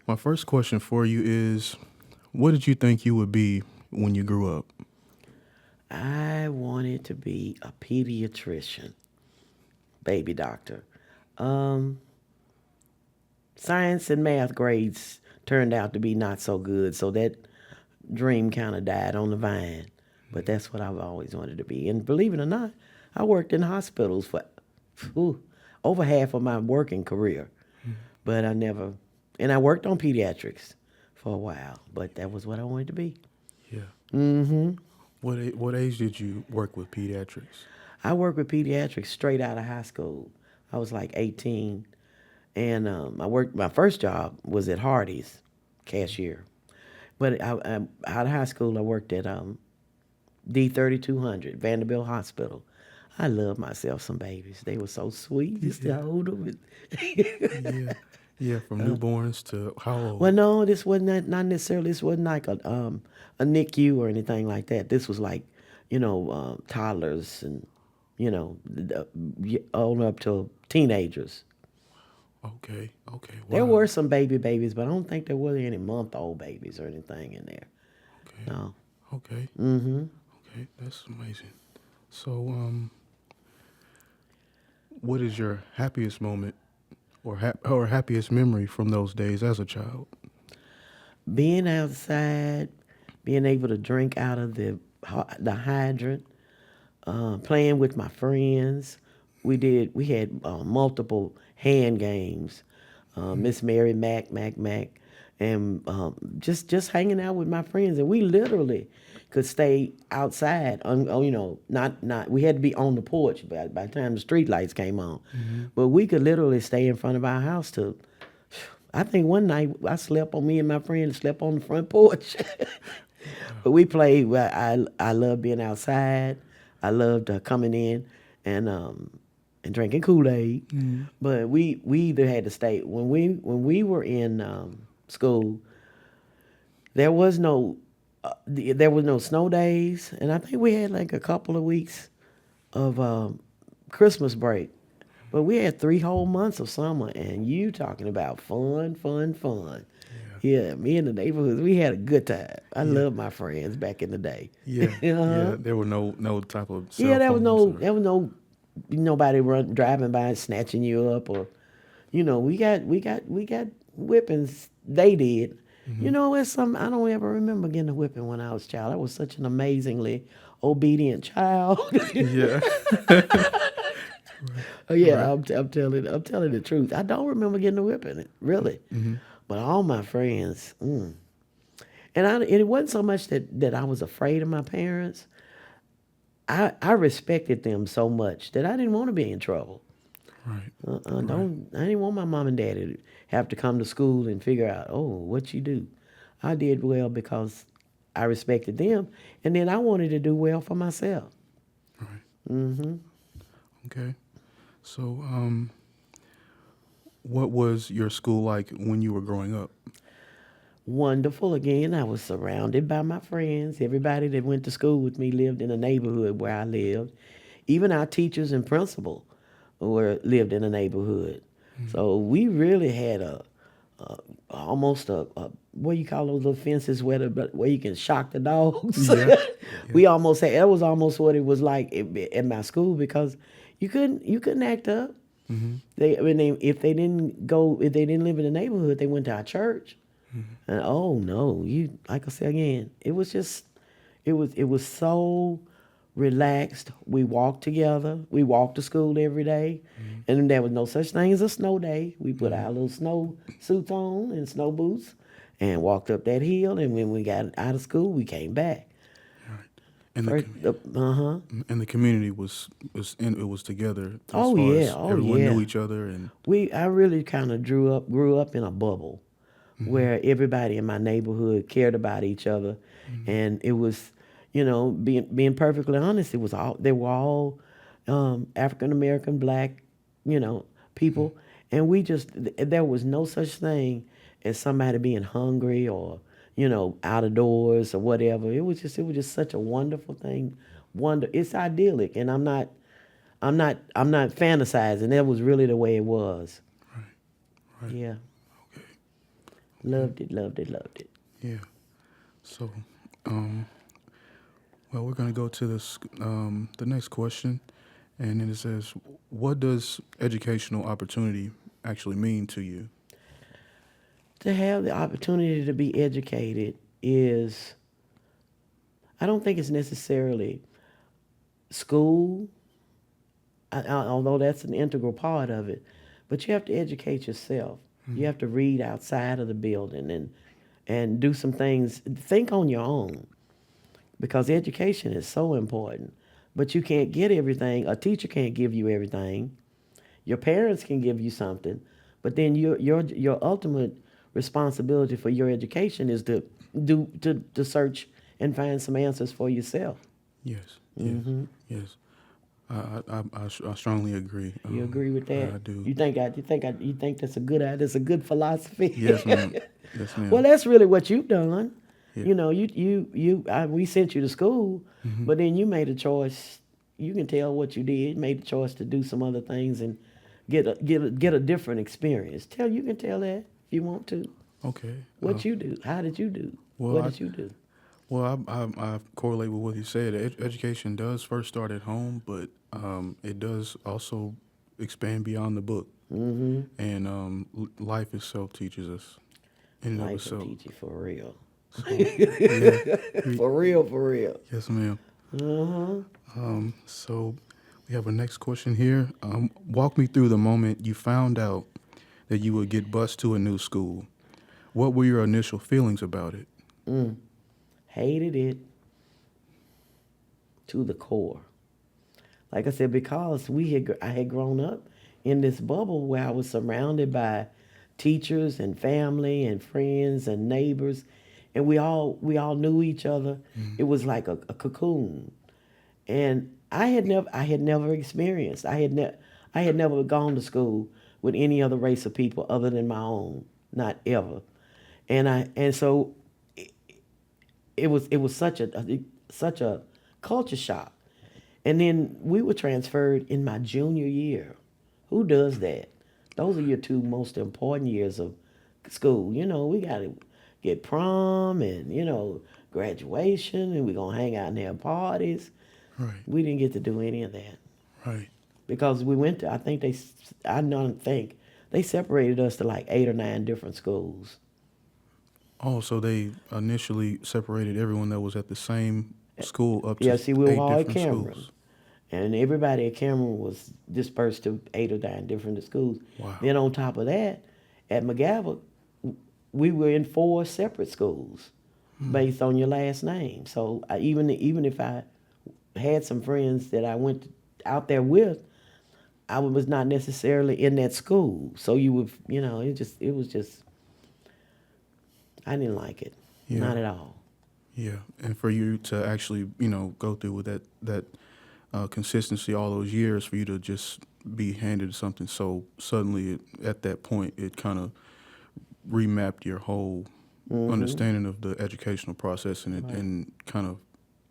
My first question for you is, what did you think you would be when you grew up? I wanted to be a pediatrician, baby doctor. Um, Science and math grades turned out to be not so good, so that dream kind of died on the vine. But that's what I've always wanted to be. And believe it or not, I worked in hospitals for whew, over half of my working career. But I never, and I worked on pediatrics for a while, but that was what I wanted to be. Yeah. Mm-hmm. What age did you work with pediatrics? I worked with pediatrics straight out of high school. I was like 18, and I worked. My first job was at Hardee's, cashier. But out of high school, I worked at D3200 Vanderbilt Hospital. I loved myself some babies. They were so sweet. Just to Yeah. hold them. Yeah. Yeah, from newborns to how Well, old? no, this wasn't not necessarily. This wasn't like a NICU or anything like that. This was like, toddlers and on up to teenagers. Okay. Okay. There Wow. were some babies, but I don't think there were any month-old babies or anything in there. Okay. No. Okay. Mm-hmm. Okay. That's amazing. So, what is your happiest moment or happiest memory from those days as a child? Being outside, being able to drink out of the hydrant, playing with my friends. We had multiple hand games. Miss Mary Mac, and just hanging out with my friends, and we literally could stay outside. Not we had to be on the porch by the time the street lights came on, Mm-hmm. but we could literally stay in front of our house till. I think one night I slept on me and my friend slept on the front porch. But we played. Well, I loved being outside. I loved coming in and drinking Kool Aid. Mm-hmm. But we either had to stay when we were in school. There was no there was no snow days, and I think we had like a couple of weeks of Christmas break. But we had 3 whole months of summer, and you talking about fun, fun, fun. Yeah. Yeah, me and the neighborhoods, we had a good time. I Yeah. love my friends back in the day. Yeah. Uh-huh. Yeah. There were no type of Yeah, cell phones or. there was no nobody driving by and snatching you up, or we got whippings. They did. Mm-hmm. It's something I don't ever remember getting a whipping when I was a child. I was such an amazingly obedient child. Yeah. Oh yeah, Right. I'm telling the truth. I don't remember getting a whipping, really. Mm-hmm. But all my friends, and it wasn't so much that I was afraid of my parents. I respected them so much that I didn't want to be in trouble. Right. Right. Don't I didn't want my mom and daddy to have to come to school and figure out, oh, what you do. I did well because I respected them, and then I wanted to do well for myself. Right. Hmm. Okay. So, what was your school like when you were growing up? Wonderful. Again, I was surrounded by my friends. Everybody that went to school with me lived in the neighborhood where I lived. Even our teachers and principal were lived in the neighborhood. Mm. So we really had a almost a what you call those little fences where you can shock the dogs. Yeah. Yeah. We almost had that was almost what it was like in my school because you couldn't act up. Mm-hmm. If they didn't live in the neighborhood, they went to our church. And oh no, you like I said again, it was so relaxed. We walked together. We walked to school every day, and there was no such thing as a snow day. We put our little snow suits on and snow boots, and walked up that hill. And when we got out of school, we came back. Right. And First, uh-huh. the community it was together as Oh far yeah, as oh everyone knew yeah. each other and. I really kind of grew up in a bubble Mm-hmm. where everybody in my neighborhood cared about each other, Mm-hmm. and it was, being perfectly honest, it was all they were all African American, black, people, and there was no such thing as somebody being hungry or out of doors or whatever. It was just such a wonderful thing. It's idyllic, and I'm not fantasizing. That was really the way it was. Right. Right. Yeah. Okay. Loved it, loved it, loved it. Yeah. So, um, well, we're going to go to the next question, and then it says, "What does educational opportunity actually mean to you?" To have the opportunity to be educated is, I don't think it's necessarily school, although that's an integral part of it, but you have to educate yourself. You have to read outside of the building and do some things, think on your own, because education is so important. But you can't get everything. A teacher can't give you everything. Your parents can give you something, but then your ultimate responsibility for your education is to search and find some answers for yourself. Yes. Yes. Yes. I strongly agree. You agree with that? I do. You think that's a good idea? That's a good philosophy. Yes, ma'am. Yes, ma'am. Well, that's really what you've done. Yeah. You know, we sent you to school, but then you made a choice. You can tell what you did. Made the choice to do some other things and get a different experience. You can tell that if you want to. Okay. What you do? How did you do? Well, What did you do? Well, I correlate with what you said. Education does first start at home, but it does also expand beyond the book. Mm-hmm. And life itself teaches us in and of Life will itself. teach you for real. So, yeah. For real, for real. Yes, ma'am. Uh-huh. So we have a next question here. Walk me through the moment you found out that you would get bused to a new school. What were your initial feelings about it? Hated it to the core. Like I said, because I had grown up in this bubble where I was surrounded by teachers and family and friends and neighbors, and we all knew each other. It was like a cocoon, and I had never experienced. I had never gone to school with any other race of people other than my own, not ever, and so it was such a culture shock. And then we were transferred in my junior year. Who does that? Those are your two most important years of school. You know, we got to get prom and, graduation, and we're going to hang out and have parties. Right. We didn't get to do any of that Right. because we went to, I don't think, they separated us to like 8 or 9 different schools. Oh, so they initially separated everyone that was at the same school up to Yeah, see, we were 8 all at different Cameron. schools. And everybody at Cameron was dispersed to 8 or 9 different schools. Wow. Then on top of that, at McGavock, we were in 4 separate schools based on your last name. So even if I had some friends that I went out there with, I was not necessarily in that school. So you would, it was just, I didn't like it. Yeah. Not at all. Yeah, and for you to actually, go through with that consistency all those years, for you to just be handed something so suddenly at that point, it kind of remapped your whole understanding of the educational process, and and kind of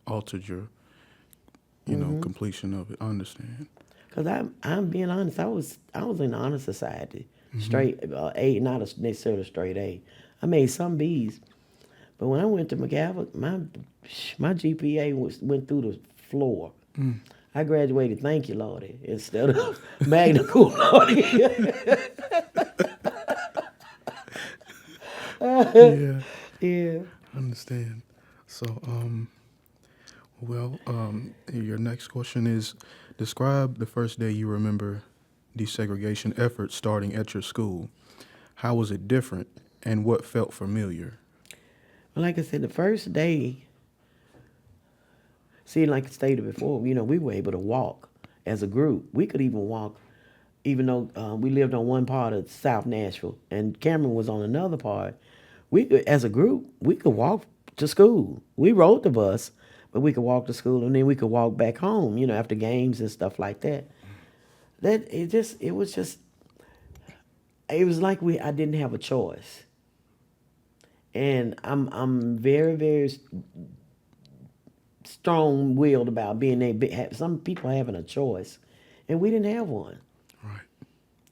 altered your, completion of it. I understand. Because I'm being honest, I was in the honor society, straight A, not necessarily straight A. I made some B's, but when I went to McGavock, my GPA went through the floor. I graduated, thank you, Lordy, instead of magna cum laude. Yeah, Yeah. I understand. So, your next question is, describe the first day you remember desegregation efforts starting at your school. How was it different, and what felt familiar? Well, like I said, the first day, like I stated before, we were able to walk as a group. We could even walk, even though we lived on one part of South Nashville and Cameron was on another part. We could, as a group, we could walk to school. We rode the bus, but we could walk to school, and then we could walk back home, after games and stuff like that. It was like I didn't have a choice. And I'm very, very strong-willed about being able. Some people having a choice, and we didn't have one. Right.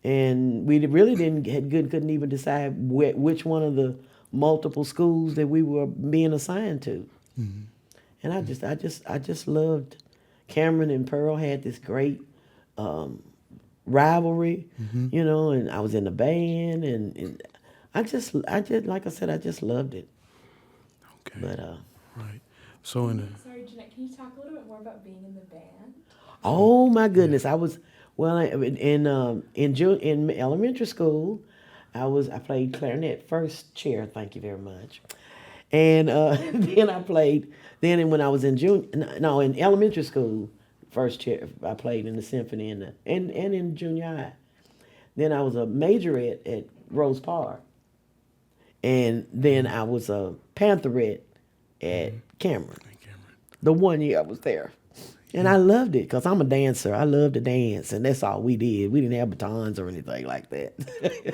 And we really couldn't even decide which one of the multiple schools that we were being assigned to. And I just loved Cameron and Pearl had this great rivalry, you know, and I was in the band, and I just like I said, I just loved it. Okay. But Right. So Sorry, Jeanette, can you talk a little bit more about being in the band? oh my goodness, I was in elementary school. I played clarinet, first chair. Thank you very much. And then when I was in elementary school, first chair, I played in the symphony and in junior high. Then I was a majorette at Rose Park, and then I was a pantherette at Cameron. The 1 year I was there. And I loved it because I'm a dancer. I love to dance, and that's all we did. We didn't have batons or anything like that.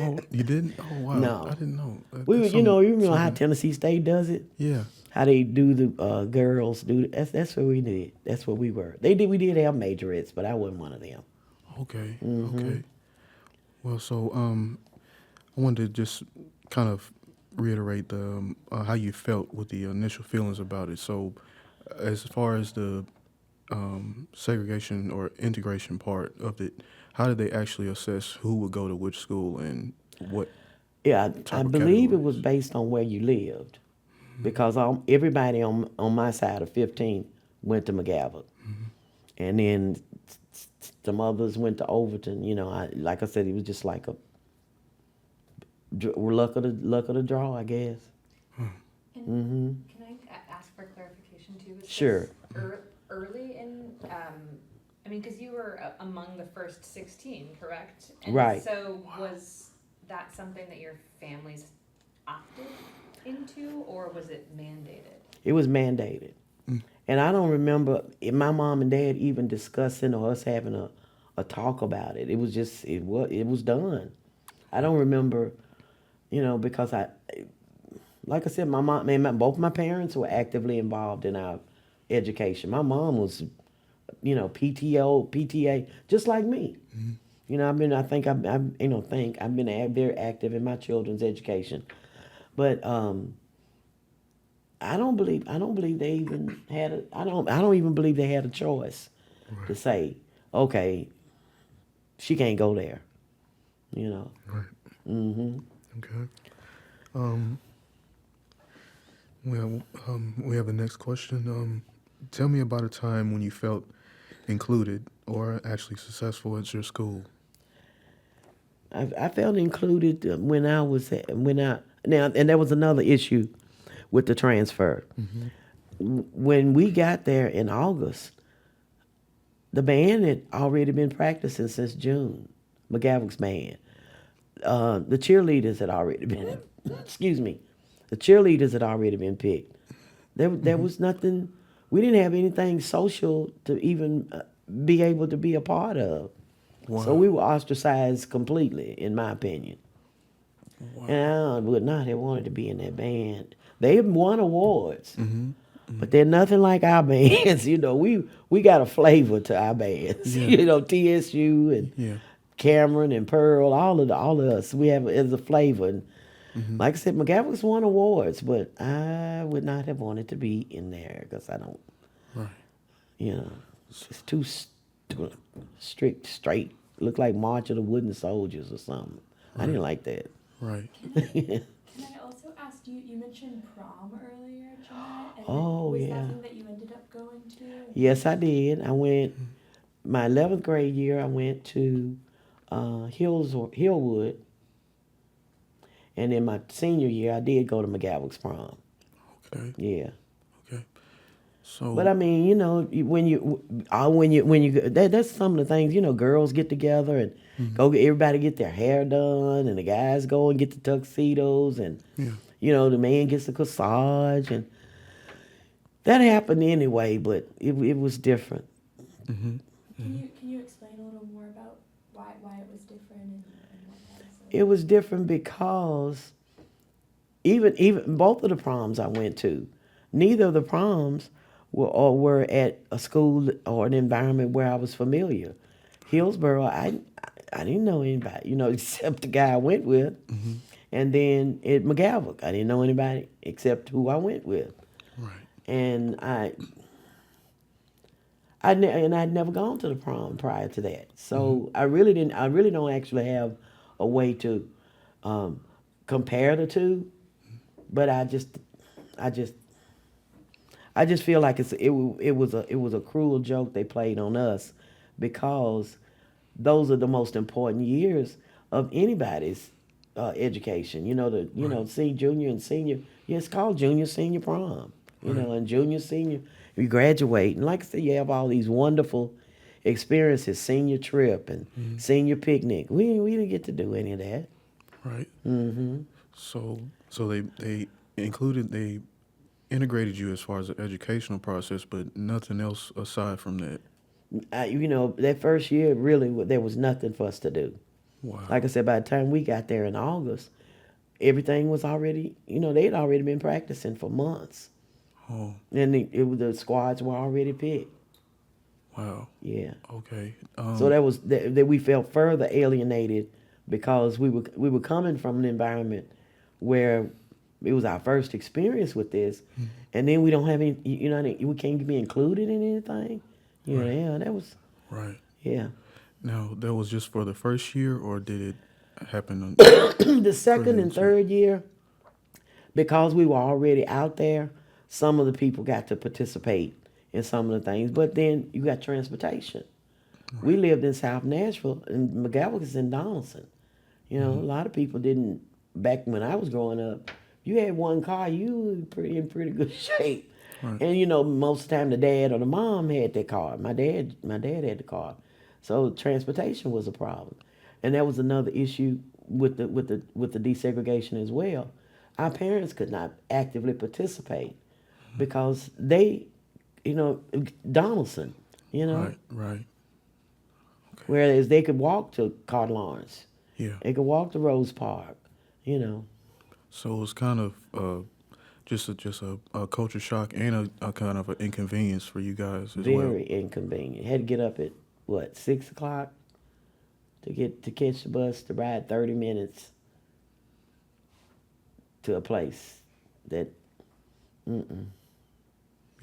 oh, you didn't? Oh, wow. No. I didn't know. You know how Tennessee State does it? Yeah. How they do the girls do that's what we did. That's what we were. We did have majorettes, but I wasn't one of them. Okay. Okay. Well, so I wanted to just kind of reiterate the how you felt with the initial feelings about it. So, as far as the segregation or integration part of it, how did they actually assess who would go to which school and what? Yeah, I believe it was categories? based on where you lived, because everybody on my side of 15 went to McGavock, and then some others went to Overton. You know, like I said, it was just like a luck of the draw, I guess. And can I ask for clarification too? Was Sure. this early in, I mean, because you were among the first 16, correct? And Right. So was that something that your families opted into, or was it mandated? It was mandated. And I don't remember my mom and dad even discussing or us having a talk about it. It was just, it was done. I don't remember, you know, because like I said, my mom and both my parents were actively involved in our education. My mom was, you know, PTA, just like me. You know, I think I've been very active in my children's education. But I don't believe they even had I don't even believe they had a choice to say, okay, she can't go there. You know. Right. Okay. Well, we have the next question. Tell me about a time when you felt included or actually successful at your school. I felt included and there was another issue with the transfer. When we got there in August, the band had already been practicing since June. McGavock's band. The cheerleaders had already been. Excuse me. The cheerleaders had already been picked. There was nothing. We didn't have anything social to even be able to be a part of. Wow. So we were ostracized completely, in my opinion. Wow. And I would not have wanted to be in that band. They won awards, but they're nothing like our bands. You know, we got a flavor to our bands. Yeah. You know, TSU and Cameron and Pearl, all of us. We have as a flavor. And like I said, McGavock's won awards, but I would not have wanted to be in there because I don't. Right. You know, it's too strict, straight. Look like March of the Wooden Soldiers or something. I didn't like that. Right. Can I also ask you mentioned prom earlier, Jeanette? And Oh, was yeah. that something that you ended up going to? Yes, I did. I went, my 11th grade year, I went to Hillwood. And in my senior year, I did go to McGavock's prom. Okay. Yeah. Okay. So. But I mean, you know, that's some of the things, you know, girls get together and everybody get their hair done, and the guys go and get the tuxedos, and you know, the man gets the corsage, and that happened anyway, but it was different. Can you explain a little more about why it was different and what that is? It was different because even both of the proms I went to, neither of the proms were at a school or an environment where I was familiar. Hillsborough, I didn't know anybody, you know, except the guy I went with. And then at McGavock, I didn't know anybody except who I went with. Right. And I'd never gone to the prom prior to that. So I really didn't. I really don't actually have a way to compare the two. But I just feel like it was a cruel joke they played on us, because those are the most important years of anybody's education. You know, junior and senior. Yeah, it's called junior senior prom. You know, and junior senior, you graduate, and like I said, you have all these wonderful experiences. Senior trip and senior picnic. We didn't get to do any of that. Right. Mm-hmm. So they integrated you as far as the educational process, but nothing else aside from that. That first year, really, there was nothing for us to do. Wow. Like I said, by the time we got there in August, everything was already, they'd already been practicing for months. Oh. And the squads were already picked. Wow. Yeah. Okay. So that was that we felt further alienated, because we were coming from an environment where it was our first experience with this, and then we don't have any, we can't be included in anything. Right. Yeah, that was. Right. Yeah. Now, that was just for the first year, or did it happen on The second and Brilliant. third year, because we were already out there, some of the people got to participate in some of the things. But then you got transportation. Right. We lived in South Nashville, and McGavock is in Donaldson. A lot of people didn't, back when I was growing up, you had one car, you were in pretty good shape. Right. And most of the time the dad or the mom had that car. My dad had the car. So transportation was a problem. And that was another issue with the desegregation as well. Our parents could not actively participate because they, Donaldson, Right. Right. whereas they could walk to Carter Lawrence. Yeah. They could walk to Rose Park, So it was kind of just a culture shock and a kind of an inconvenience for you guys as well. Very inconvenient. Had to get up at 6 o'clock to catch the bus to ride 30 minutes to a place that, You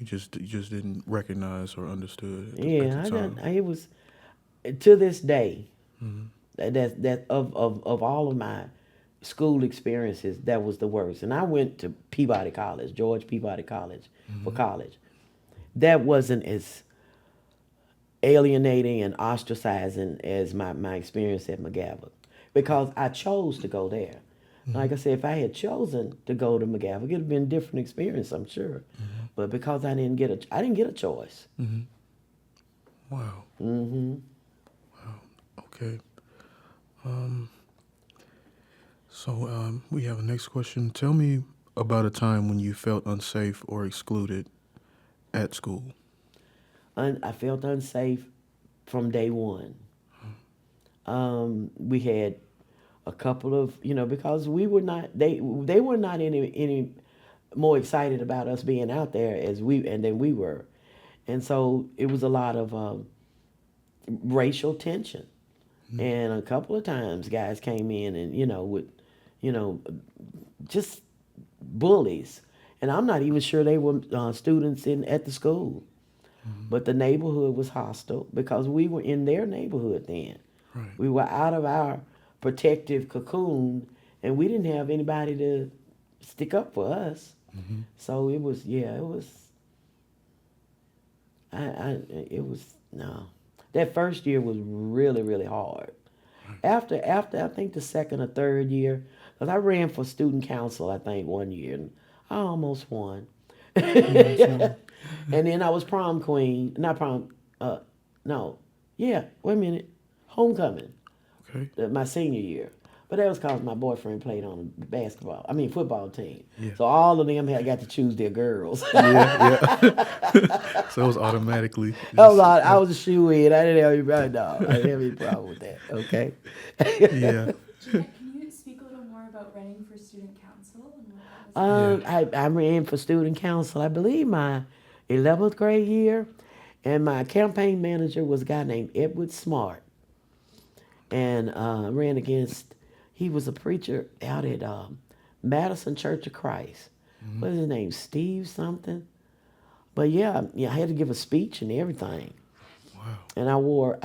just didn't recognize or understood. At yeah, the time. it was, to this day, Mm-hmm. that of all of my school experiences, that was the worst. And I went to Peabody College, George Peabody College, for college. That wasn't as alienating and ostracizing as my experience at McGavock, because I chose to go there. Like I said, if I had chosen to go to McGavock, it'd have been a different experience, I'm sure. But because I didn't get a choice. Wow. Mm-hmm. Okay. So we have a next question. Tell me about a time when you felt unsafe or excluded at school. I felt unsafe from day one. We had a couple of, because we were not, they were not any more excited about us being out there than we were. And so it was a lot of racial tension. And a couple of times guys came in and, with, just bullies. And I'm not even sure they were students at the school. But the neighborhood was hostile because we were in their neighborhood then. Right. We were out of our protective cocoon, and we didn't have anybody to stick up for us. So it was, no. That first year was really, really hard. After I think the second or third year, because I ran for student council, I think, one year, and I almost won. And then I was prom queen, not prom, wait a minute, homecoming, Okay. my senior year. But that was because my boyfriend played on a football team. Yeah. So all of them got to choose their girls. Yeah. So it was automatically. I was a shoe-in. I didn't have any problem with that, okay? Yeah. Can you speak a little more about running for student council and what that was? I ran for student council, I believe, my 11th grade year, and my campaign manager was a guy named Edward Smart, and ran against He was a preacher out at Madison Church of Christ. What is his name? Steve something. But yeah, I had to give a speech and everything. Wow. And I wore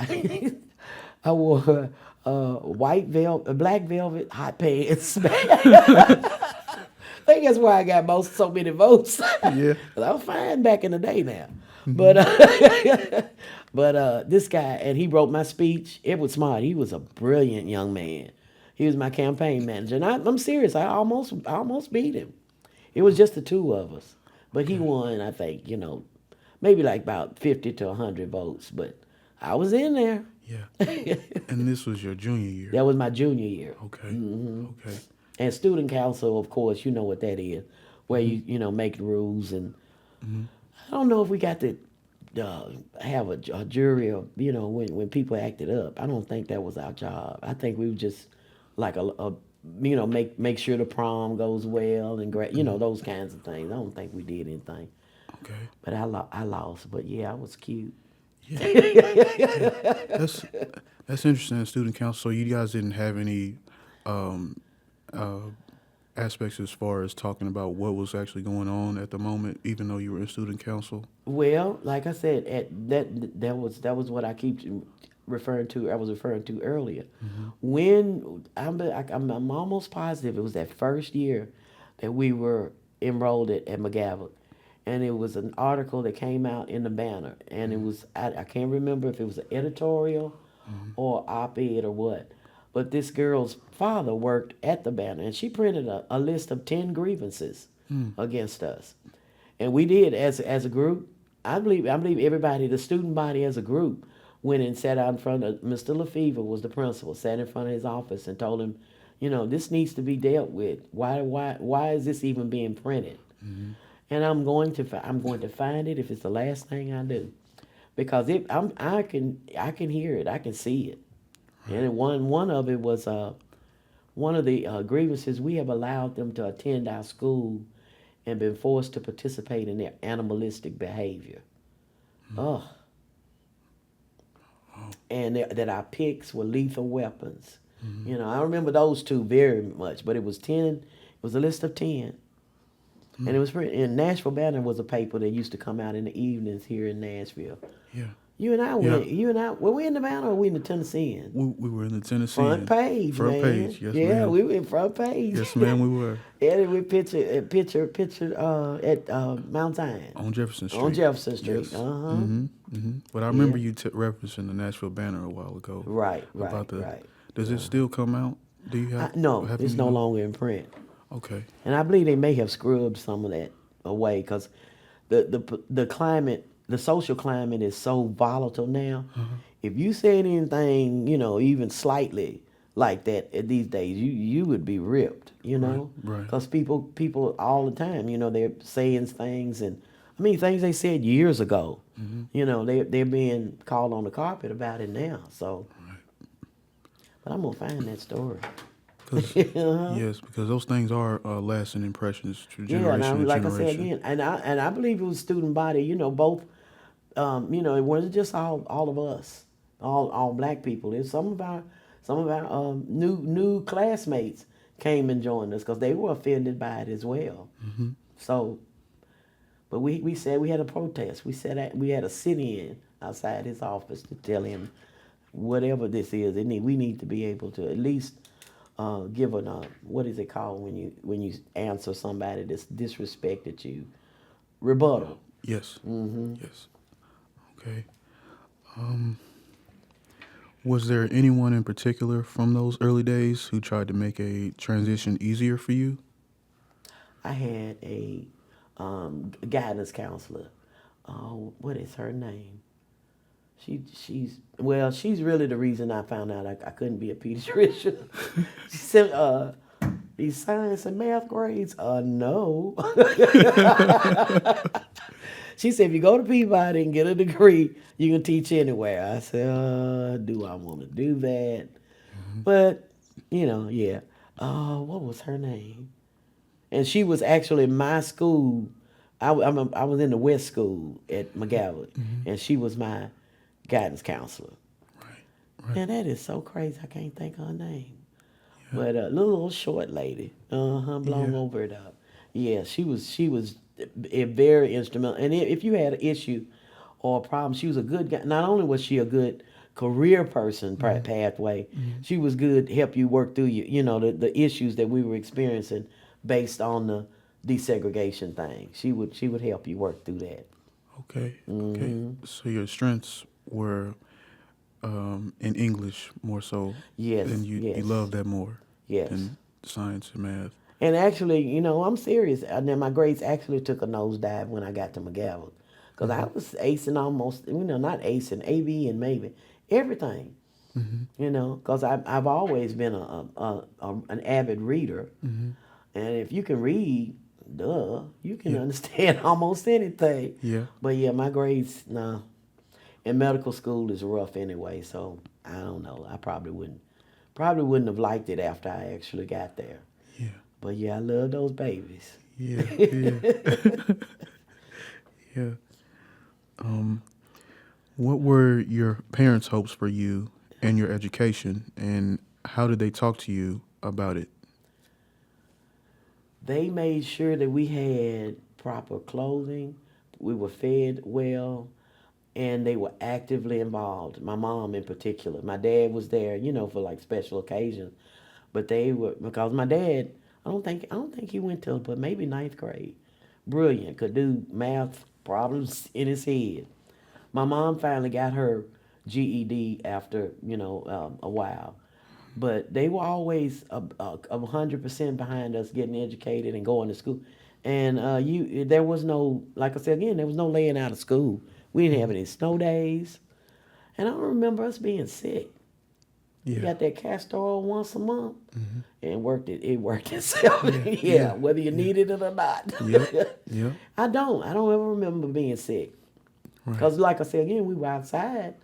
I wore black velvet hot pants. I think that's why I got so many votes. Yeah. 'Cause I was fine back in the day now. Mm-hmm. But this guy, and he wrote my speech. It was smart. He was a brilliant young man. He was my campaign manager, and I'm serious. I almost beat him. It was just the two of us, but he won. I think maybe like about 50 to 100 votes, but I was in there. Yeah. And this was your junior year. That was my junior year. Okay. Mm-hmm. Okay. And student council, of course, you know what that is, where you make the rules. And I don't know if we got to have a jury or when people acted up. I don't think that was our job. I think we were just like make sure the prom goes well and those kinds of things. I don't think we did anything. Okay. But I lost. But yeah, I was cute. Yeah. That's interesting. Student council. So you guys didn't have any aspects as far as talking about what was actually going on at the moment, even though you were in student council. Well, like I said, that was what I keep referring to. I was referring to earlier. When I'm almost positive it was that first year that we were enrolled at McGavock, and it was an article that came out in the Banner, and it was I can't remember if it was an editorial or op-ed or what. But this girl's father worked at the Banner, and she printed a list of 10 grievances against us. And we did, as a group, I believe everybody, the student body as a group, went and sat out in front of, Mr. Lefevre was the principal, sat in front of his office and told him, this needs to be dealt with. Why is this even being printed? And I'm going to find it if it's the last thing I do. Because I can hear it, I can see it. And one of it was one of the grievances, we have allowed them to attend our school and been forced to participate in their animalistic behavior. And that our picks were lethal weapons. I remember those two very much, but it was 10. It was a list of 10. And it was in Nashville Banner was a paper that used to come out in the evenings here in Nashville. Yeah. You and I were we in the Banner or were we in the Tennessean? We were in the Tennessee. Front page, Front man. page, yes, yeah, ma'am. we were in front page. Yes, ma'am, we were. And we picture at Mount Zion. On Jefferson Street. On Jefferson Street. Yes. But I remember you referencing the Nashville Banner a while ago. Right. Does it still come out? Do you have? No, have it's you no know? longer in print. Okay. And I believe they may have scrubbed some of that away because the climate, the social climate is so volatile now. If you said anything, even slightly like that these days, you would be ripped, Right. Because people all the time, they're saying things, and I mean things they said years ago. They're being called on the carpet about it now. So, but I'm gonna find that story. Yes, because those things are lasting impressions to generation to like generation. I said again, and I believe it was student body. Both. It wasn't just all of us, all black people. It's some of our new classmates came and joined us because they were offended by it as well. So, but we said we had a protest. We had a sit-in outside his office to tell him whatever this is. We need to be able to at least give what is it called when you answer somebody that's disrespected you? Rebuttal. Yes. Yes. Okay. Was there anyone in particular from those early days who tried to make a transition easier for you? I had a guidance counselor. What is her name? She's really the reason I found out I couldn't be a pediatrician. She said, these science and math grades? No. She said, if you go to Peabody and get a degree, you can teach anywhere. I said, do I want to do that? But, yeah. What was her name? And she was actually in my school. I was in the West School at McGavock, and she was my guidance counselor. Right. And that is so crazy. I can't think of her name. But a little short lady, blown Yeah. over it up. Yeah, she was a very instrumental. And if you had an issue or a problem, she was a good guy. Not only was she a good career person pathway, she was good to help you work through the issues that we were experiencing based on the desegregation thing. She would help you work through that. Okay. Okay. So your strengths were in English more so, Yes, and you yes, love that more yes. than science and math. And actually, I'm serious. And then my grades actually took a nosedive when I got to McGavin. Because I was acing almost, not acing, AB and maybe everything. Because I've always been an avid reader. And if you can read, you can Yeah. understand almost anything. Yeah. But yeah, my grades, no. And medical school is rough anyway, so I don't know. I probably wouldn't have liked it after I actually got there. Yeah. But yeah, I love those babies. Yeah. Yeah. Yeah. What were your parents' hopes for you and your education, and how did they talk to you about it? They made sure that we had proper clothing, we were fed well, and they were actively involved. My mom in particular. My dad was there, for like special occasions. But they were, because my dad, I don't think he went till but maybe ninth grade. Brilliant, could do math problems in his head. My mom finally got her GED after a while, but they were always 100% behind us getting educated and going to school. And there was no, like I said again, there was no laying out of school. We didn't have any snow days, and I don't remember us being sick. We Yeah. got that castor oil once a month, and worked it. It worked itself. Yeah, whether you needed it or not. Yep. Yep. I don't ever remember being sick. Right. Because, like I said again, we were outside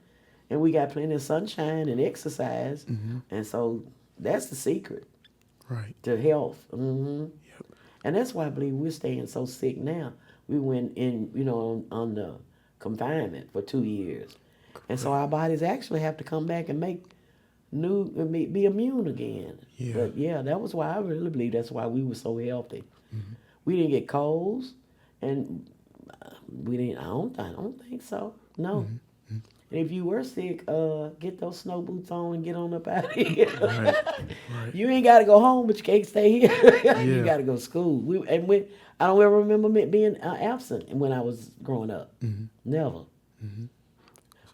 and we got plenty of sunshine and exercise. And so that's the secret Right. to health. Yep. And that's why I believe we're staying so sick now. We went in, on the confinement for 2 years. And so our bodies actually have to come back and make be immune again. Yeah. But yeah, that was why I really believe that's why we were so healthy. We didn't get colds, and we didn't. I don't think so. No. And if you were sick, get those snow boots on and get on up out of here. Right. Right. You ain't got to go home, but you can't stay here. You Yeah. got to go to school. I don't ever remember me being absent when I was growing up. Never.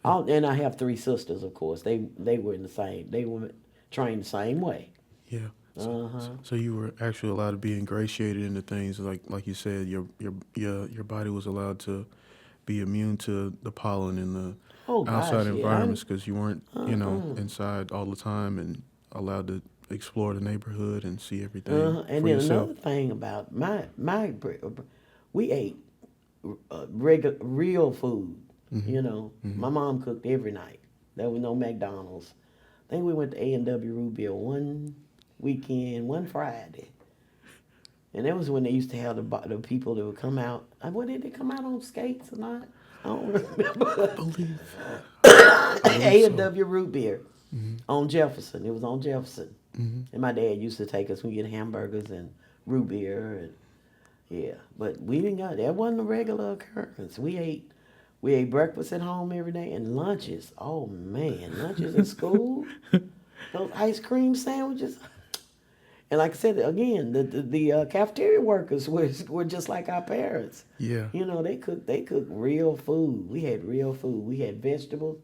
And I have 3 sisters, of course. They were in the same. They were trained the same way. Yeah. So you were actually allowed to be ingratiated into things like you said. Your body was allowed to be immune to the pollen and the Oh gosh, outside yeah. environments because you weren't inside all the time and allowed to explore the neighborhood and see everything And for then yourself. another thing about we ate real food. My mom cooked every night. There was no McDonald's. I think we went to A&W Root Beer one weekend, one Friday. And that was when they used to have the people that would come out. What did they come out on skates or not? I don't remember. I believe A&W Root Beer on Jefferson. It was on Jefferson. And my dad used to take us. We get hamburgers and root beer and yeah. But we didn't got that wasn't a regular occurrence. We ate breakfast at home every day and lunches. Oh man, lunches at school. Those ice cream sandwiches. And like I said again, the cafeteria workers were just like our parents. Yeah. They cook real food. We had real food. We had vegetables.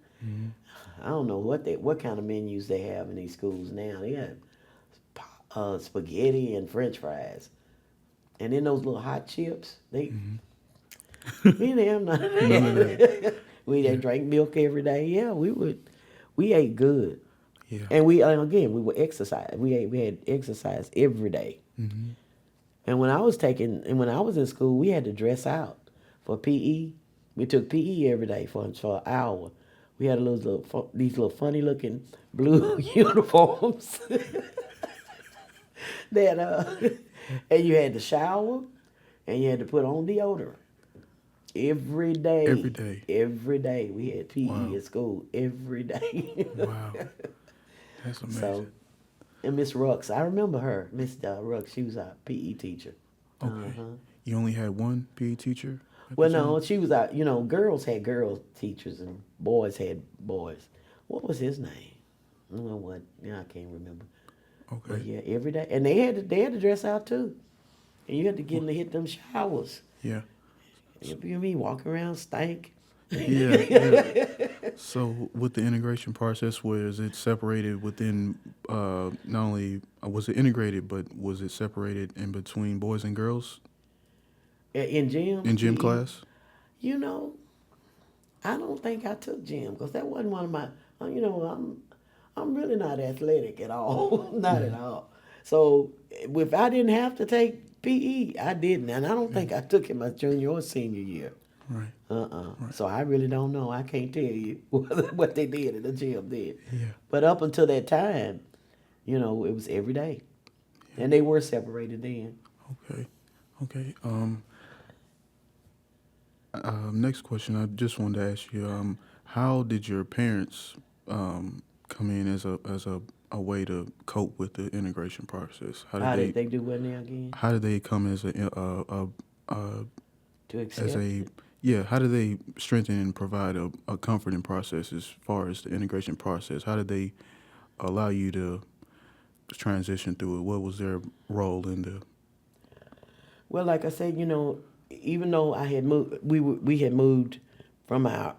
I don't know what kind of menus they have in these schools now. They have spaghetti and French fries, and then those little hot chips. We didn't have none of that. We drank milk every day. Yeah, we ate good. Yeah. And we were exercise. We had exercise every day. And when I was in school, we had to dress out for PE. We took PE every day for an hour. We had these little funny looking blue uniforms that and you had to shower and you had to put on deodorant every day. Every day. Every day we had PE Wow. at school every day. Wow. That's amazing. So, And Miss Rux, I remember her, Miss Rux. She was our PE teacher. Okay. Uh-huh. You only had one PE teacher at the Well, time? no, she was out. You know, girls had girls teachers and boys had boys. What was his name? I don't know what. Yeah, I can't remember. But Okay. yeah, every day, and they had to dress out too, and you had to get in to hit them showers. Yeah. You know me walking around stank. Yeah, yeah. So with the integration process, was it separated within, not only, was it integrated, but was it separated in between boys and girls In gym. in gym PE, class? you know, I don't think I took gym because that wasn't one of my. You know, I'm really not athletic at all, not at all. So if I didn't have to take PE, I didn't, and I don't think I took it my junior or senior year. Right. Right. So I really don't know. I can't tell you what they did in the gym then. Yeah. But up until that time, you know, it was every day, and they were separated then. Okay. Okay. Next question. I just wanted to ask you, how did your parents come in as a way to cope with the integration process? How did they do what now again? how did they come as a To as accept a it. yeah, how did they strengthen and provide a comforting process as far as the integration process? How did they allow you to transition through it? What was their role in the? Well, like I said, you know, even though I had moved, we had moved from our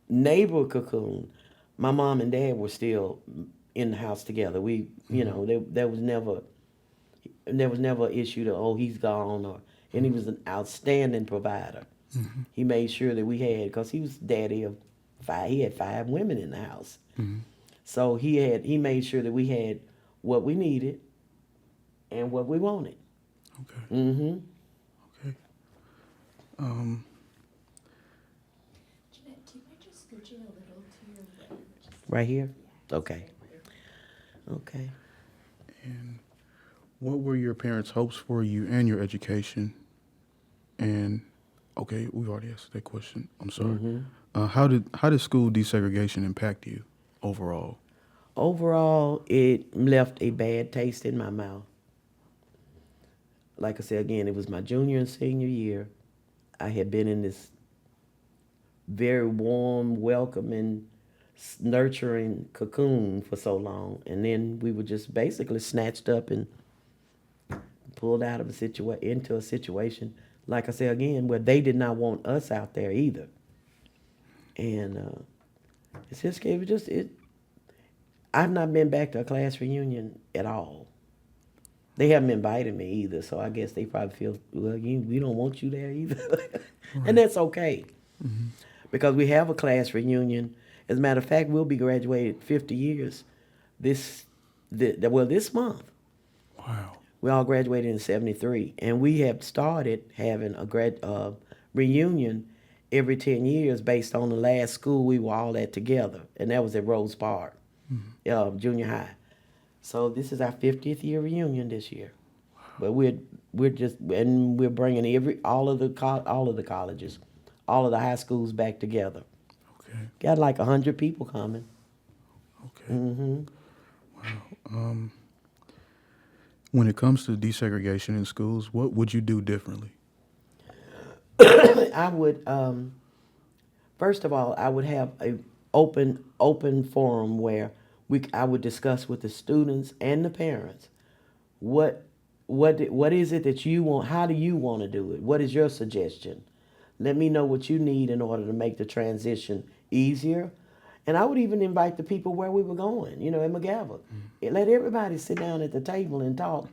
neighbor cocoon. My mom and dad were still in the house together. We, you know, there was never an issue to he's gone or, and he was an outstanding provider. He made sure that we had, because he was daddy of five. He had 5 women in the house, so he made sure that we had what we needed and what we wanted. Okay. Mm-hmm. Okay. Jeanette, do you mind just scooching a little to your right? Right here. Yeah, Okay. Okay. And what were your parents' hopes for you and your education? And okay, we've already asked that question. I'm sorry. How did school desegregation impact you overall? Overall, it left a bad taste in my mouth. Like I said again, it was my junior and senior year. I had been in this very warm, welcoming, nurturing cocoon for so long, and then we were just basically snatched up and pulled out of into a situation. Like I said again, where they did not want us out there either, and it was just it. I've not been back to a class reunion at all. They haven't invited me either, so I guess they probably feel, well, we don't want you there either. And that's okay. Because we have a class reunion. As a matter of fact, we'll be graduated 50 years this month. Wow. We all graduated in 73, and we have started having a reunion every 10 years based on the last school we were all at together, and that was at Rose Park, junior high. So this is our 50th year reunion this year. But we're bringing all of the colleges, all of the high schools back together. Okay. Got like 100 people coming. Okay. Wow. When it comes to desegregation in schools, what would you do differently? I would, first of all, I would have a open forum where I would discuss with the students and the parents what is it that you want? How do you want to do it? What is your suggestion? Let me know what you need in order to make the transition easier. And I would even invite the people where we were going, in McGavock. Let everybody sit down at the table and talk.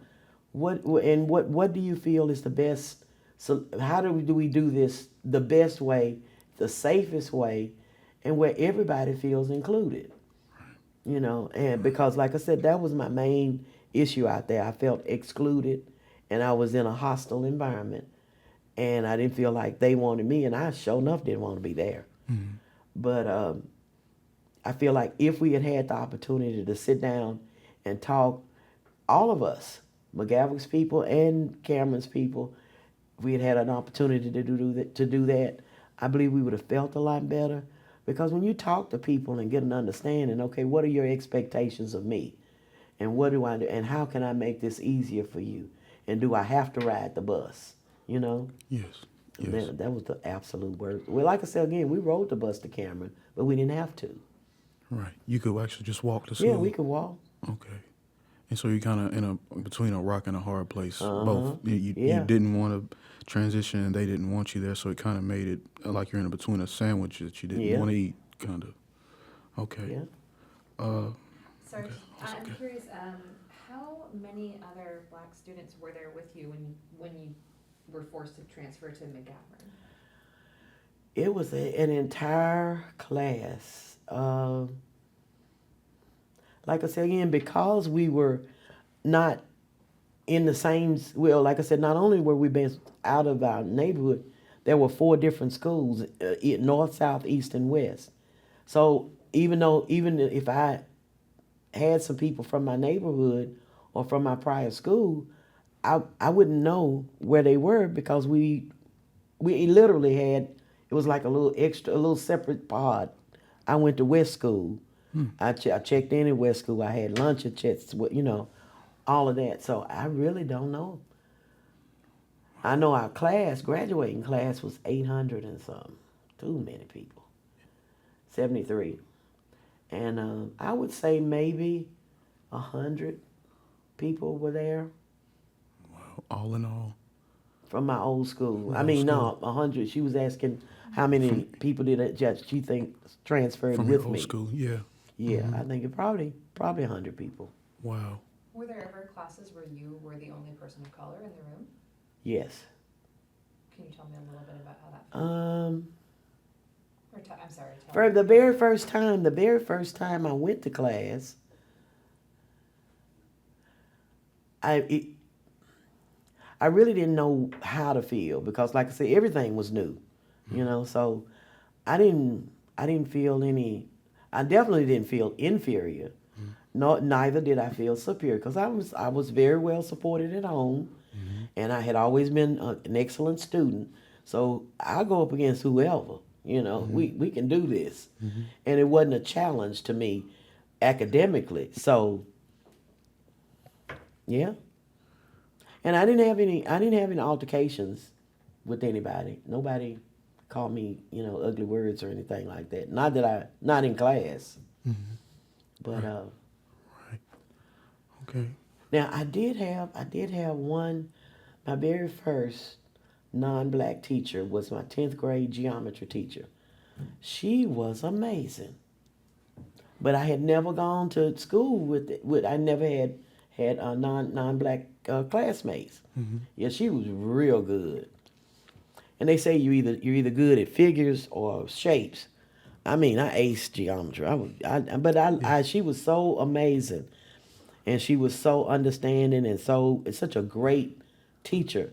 What do you feel is the best? So how do we do this the best way, the safest way, and where everybody feels included? And because, like I said, that was my main issue out there. I felt excluded, and I was in a hostile environment, and I didn't feel like they wanted me, and I sure enough didn't want to be there. But I feel like if we had had the opportunity to sit down and talk, all of us, McGavock's people and Cameron's people, if we had had an opportunity to do that, I believe we would have felt a lot better. Because when you talk to people and get an understanding, okay, what are your expectations of me? And what do I do? And how can I make this easier for you? And do I have to ride the bus? You know? Yes. Yes. That was the absolute word. Well, like I said again, we rode the bus to Cameron, but we didn't have to. Right. You could actually just walk to school. Yeah, we could walk. Okay. And so you're kind of between a rock and a hard place. Uh-huh. Both. You Yeah. didn't want to transition, and they didn't want you there, so it kind of made it like you're in between a sandwich that you didn't Yeah. want to eat, kind of. Okay. Yeah. Sorry, Okay, that's I'm okay. curious, how many other Black students were there with you when you were forced to transfer to McGovern? It was an entire class. Like I said again, because we were not in the same, well, like I said, not only were we based out of our neighborhood, there were 4 different schools, north, south, east, and west. So even if I had some people from my neighborhood or from my prior school, I wouldn't know where they were because we literally had, it was like a little separate pod. I went to West School. I checked in at West School. I had lunch at Chet's, all of that. So I really don't know. I know our graduating class was 800 and something. Too many people. 73. And I would say maybe 100 people were there Wow. All in all. from my old school. I Old mean, school. no, 100. She was asking how many people did she think transferred From with your old me. school, yeah. Yeah, I think it probably 100 people. Wow. Were there ever classes where you were the only person of color in the room? Yes. Can you tell me a little bit about how that felt? I'm sorry. Tell For me. the very first time I went to class, I really didn't know how to feel because, like I said, everything was new, So I didn't feel any. I definitely didn't feel inferior. No, neither did I feel superior because I was very well supported at home, and I had always been an excellent student. So I go up against whoever. We can do this, and it wasn't a challenge to me academically. So yeah, and I didn't have any altercations with anybody. Nobody called me ugly words or anything like that. Not in class, but Right. Okay. now I did have one. My very first non-black teacher was my 10th grade geometry teacher. She was amazing. But I had never gone to school with I never had non-black classmates. Yeah, she was real good. And they say you're either good at figures or shapes. I mean, I aced geometry. She was so amazing, and she was so understanding, and it's such a great teacher.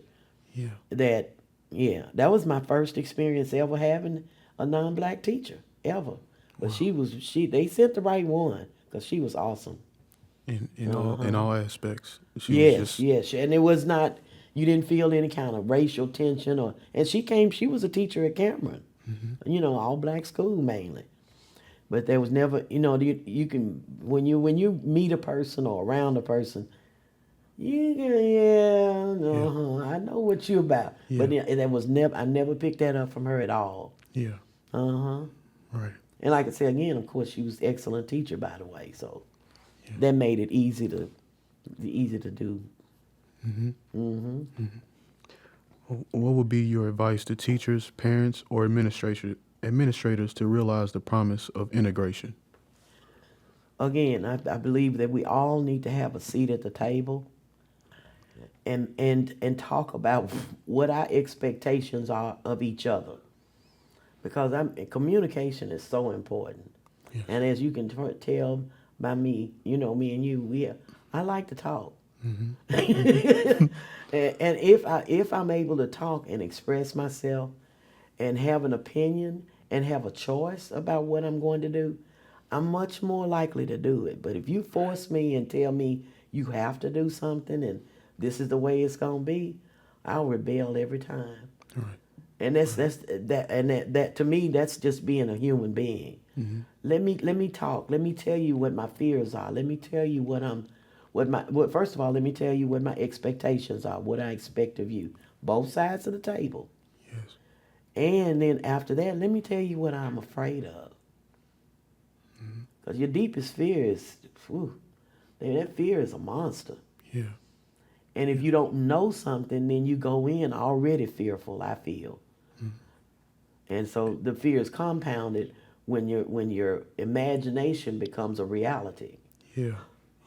Yeah. That was my first experience ever having a non-black teacher ever. But they sent the right one because she was awesome. In all aspects. Yes, and it was not. You didn't feel any kind of racial tension and she was a teacher at Cameron, all black school mainly. But there was never, you can when you meet a person or around a person, I know what you're about. Yeah. But I never picked that up from her at all. Yeah. Right. And like I said again, of course, she was an excellent teacher, by the way. So that made it easy to do. What would be your advice to teachers, parents, or administrators to realize the promise of integration? Again, I believe that we all need to have a seat at the table and talk about what our expectations are of each other. Because communication is so important. Yes. And as you can tell by me, me and you, I like to talk. And if I'm able to talk and express myself and have an opinion and have a choice about what I'm going to do, I'm much more likely to do it. But if you force me and tell me you have to do something and this is the way it's gonna be, I'll rebel every time. Right. And that to me, that's just being a human being. Let me talk. Let me tell you what my fears are. Let me tell you what First of all, let me tell you what my expectations are, what I expect of you, both sides of the table. Yes. And then after that, let me tell you what I'm afraid of. Because your deepest fear is, whew, that fear is a monster. Yeah. And if you don't know something, then you go in already fearful, I feel. And so the fear is compounded when your imagination becomes a reality. Yeah.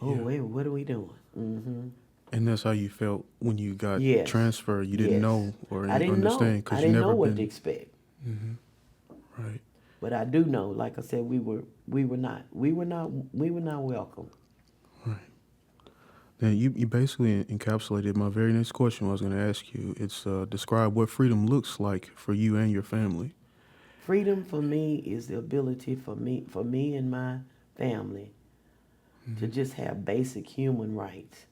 Oh, Yeah. wait, what are we doing? Mm-hmm. And that's how you felt when you got Yes. transferred. You didn't Yes. know or I didn't understand know. because I you didn't never know what been. to expect. Right. But I do know, like I said, we were not welcome. Right. Now you basically encapsulated my very next question I was going to ask you. It's describe what freedom looks like for you and your family. Freedom for me is the ability for me and my family to just have basic human rights.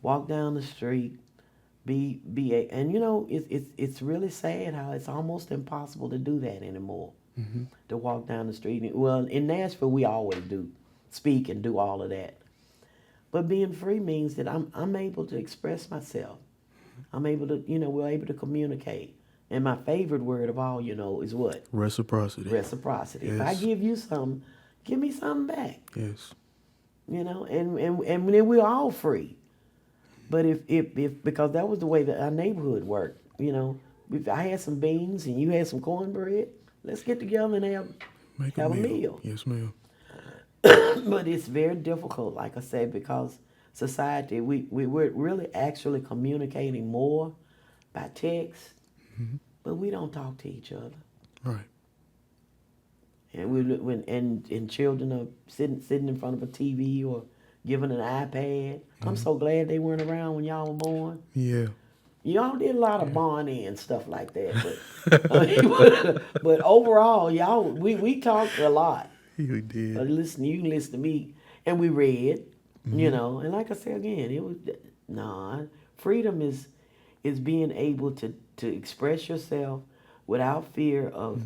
Walk down the street, and you know it's really sad how it's almost impossible to do that anymore. To walk down the street. Well, in Nashville we always do speak and do all of that. But being free means that I'm able to express myself. I'm able to, we're able to communicate. And my favorite word of all, is what? Reciprocity. Reciprocity. Yes. If I give you something, give me something back. Yes. And then we're all free. But if because that was the way that our neighborhood worked, if I had some beans and you had some cornbread, let's get together and have a meal. Yes, ma'am. But it's very difficult, like I said, because society, we're really actually communicating more by text, but we don't talk to each other. Right. And children are sitting in front of a TV or given an iPad. I'm so glad they weren't around when y'all were born. Yeah. Y'all did a lot of bonding and stuff like that, but overall, we talked a lot. You did. You can listen to me, and we read, and like I said again, it was freedom is being able to express yourself without fear of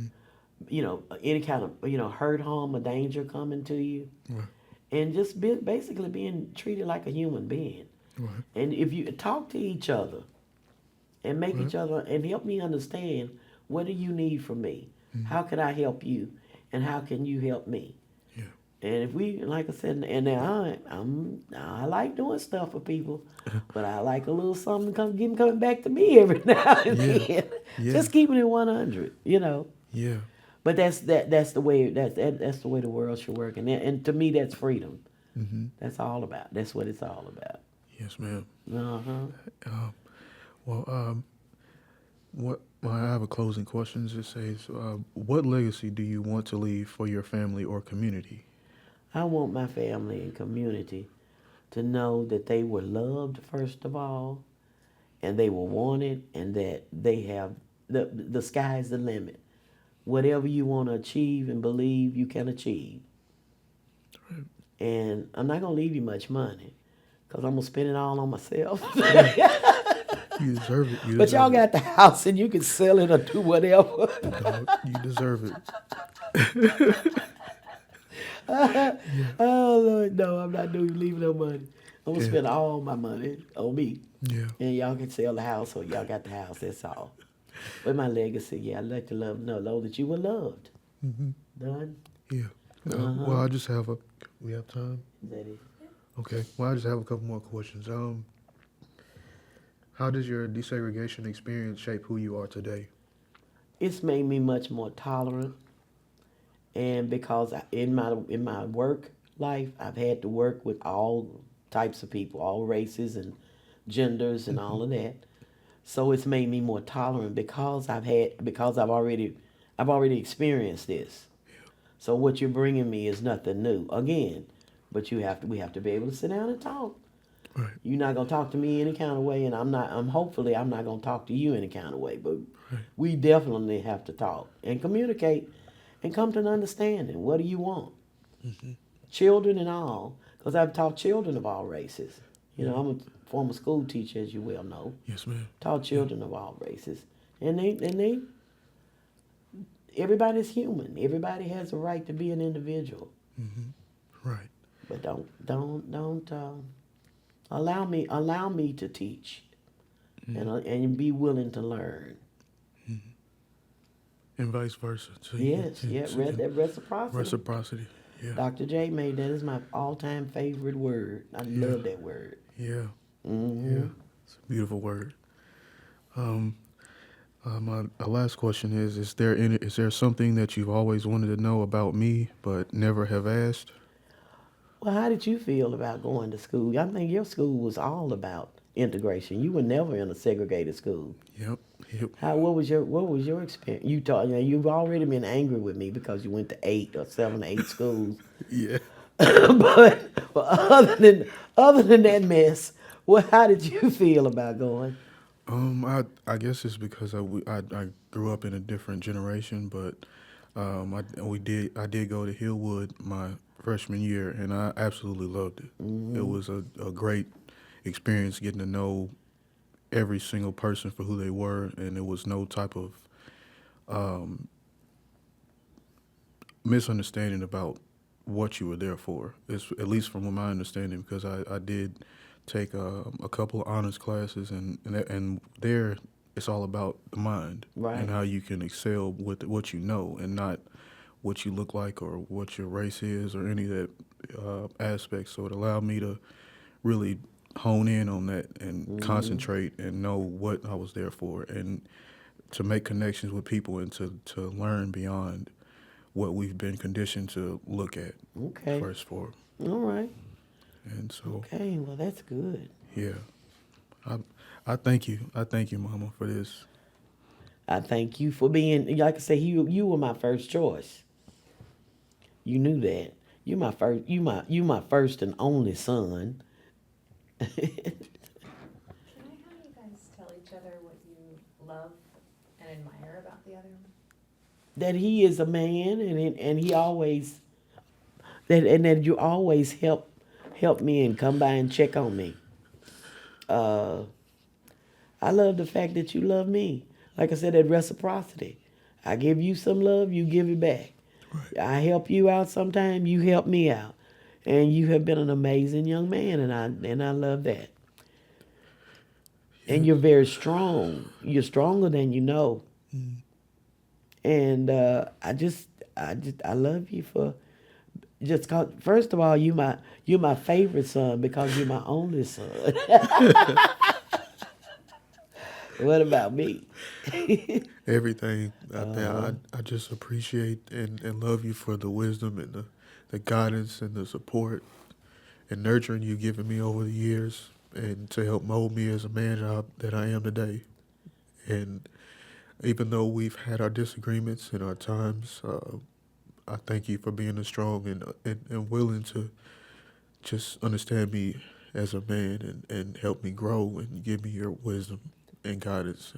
any kind of hurt, harm, or danger coming to you, Right. and just basically being treated like a human being. Right. And if you talk to each other and make each other and help me understand, what do you need from me? How can I help you? And how can you help me? Yeah. And if we, like I said, and now I like doing stuff for people, but I like a little something coming back to me every now and then. Yeah. Just keeping it 100, Yeah. But that's the way that's the way the world should work, and to me that's freedom. That's all about. That's what it's all about. Yes, ma'am. I have a closing question. It says, what legacy do you want to leave for your family or community? I want my family and community to know that they were loved first of all, and they were wanted, and that they have the sky's the limit. Whatever you want to achieve and believe, you can achieve. Right. And I'm not gonna leave you much money, cause I'm gonna spend it all on myself. You deserve it. But y'all got the house and you can sell it or do whatever. Dog, you deserve it. Oh Lord, no, I'm not leaving no money. I'm gonna spend all my money on me. Yeah. And y'all can sell the house or y'all got the house, that's all. But my legacy, I'd like to know that you were loved. Done? Yeah. Well, I just have we have time? Is that it? Okay. Well, I just have a couple more questions. How does your desegregation experience shape who you are today? It's made me much more tolerant, and because in my work life, I've had to work with all types of people, all races and genders and all of that. So it's made me more tolerant because I've already experienced this. So what you're bringing me is nothing new again, but we have to be able to sit down and talk. Right. You're not gonna talk to me any kind of way, and hopefully I'm not gonna talk to you any kind of way. But we definitely have to talk and communicate and come to an understanding. What do you want? Children and all, because I've taught children of all races. I'm a former school teacher, as you well know. Yes, ma'am. Taught children of all races, and they everybody's human. Everybody has a right to be an individual. Right. But don't Allow me to teach, and be willing to learn. And vice versa. So Yes, read that reciprocity. reciprocity. Yeah. Dr. J made that is my all-time favorite word. I love that word. Yeah. Mm-hmm. Yeah. It's a beautiful word. My last question is there something that you've always wanted to know about me but never have asked? Well, how did you feel about going to school? I think your school was all about integration. You were never in a segregated school. Yep. Yep. What was your experience? You've already been angry with me because you went to 7 or 8 schools. Yeah. but other than that mess, how did you feel about going? I guess it's because I grew up in a different generation, but I did go to Hillwood my freshman year, and I absolutely loved it. Mm-hmm. It was a great experience getting to know every single person for who they were, and there was no type of misunderstanding about what you were there for. It's at least from my understanding, because I did take a couple of honors classes, and there it's all about the mind, Right. and how you can excel with what you know, and not what you look like or what your race is or any of that aspects. So it allowed me to really hone in on that and concentrate and know what I was there for, and to make connections with people, and to learn beyond what we've been conditioned to look at Okay. first for. All right. And so, Okay. Well, that's good. yeah, I thank you. I thank you, Mama, for this. I thank you for being, like I say, you were my first choice. You knew that. You my first and only son. Can I have you guys tell each other what you love and admire about the other one? That he is a man, and he always that you always help me and come by and check on me. I love the fact that you love me. Like I said, that reciprocity. I give you some love, you give it back. Right. I help you out sometime, you help me out. And you have been an amazing young man, and I love that. And you're very strong. You're stronger than you know. And I love you for just cause. First of all, you're my favorite son because you're my only son. What about me? Everything. I just appreciate and love you for the wisdom and the guidance and the support and nurturing you've given me over the years, and to help mold me as a man that I am today. And even though we've had our disagreements and our times, I thank you for being strong and willing to just understand me as a man, and help me grow and give me your wisdom and guidance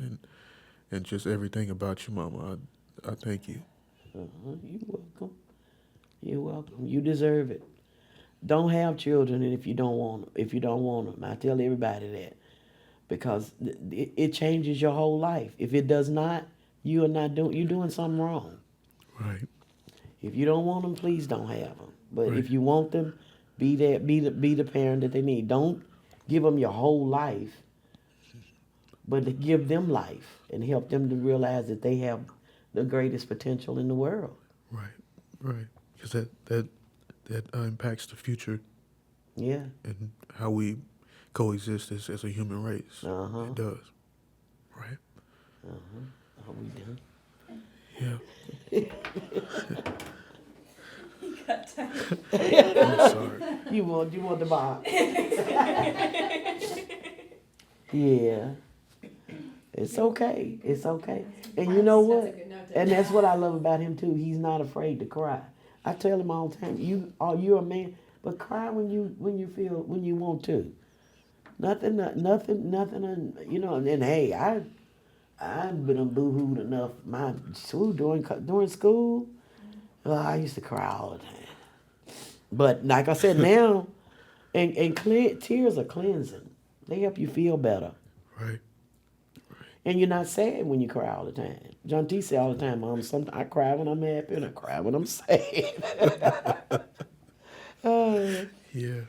and just everything about you, Mama. I thank you. You're welcome. You're welcome. You deserve it. Don't have children, and if you don't want them, I tell everybody that, because it changes your whole life. If it does not, you're doing something wrong. Right. If you don't want them, please don't have them. But Right. if you want them, be the parent that they need. Don't give them your whole life, but to give them life and help them to realize that they have the greatest potential in the world. Right. Right. Because that impacts the future Yeah. and how we coexist as a human race. Uh-huh. It does. Right. Are we done? Yeah. Cut time. I'm sorry. You want the box? Yeah. It's okay. It's okay. And you know That's a what? good note to And end. that's what I love about him too. He's not afraid to cry. I tell him all the time, you're a man, but cry when you want to. Nothing, you know. And hey, I've been boo-hooed enough. My school during school, I used to cry all the time. But like I said, now, tears are cleansing. They help you feel better. Right. And you're not sad when you cry all the time. John T say all the time, Mom, I cry when I'm happy and I cry when I'm sad. Yeah.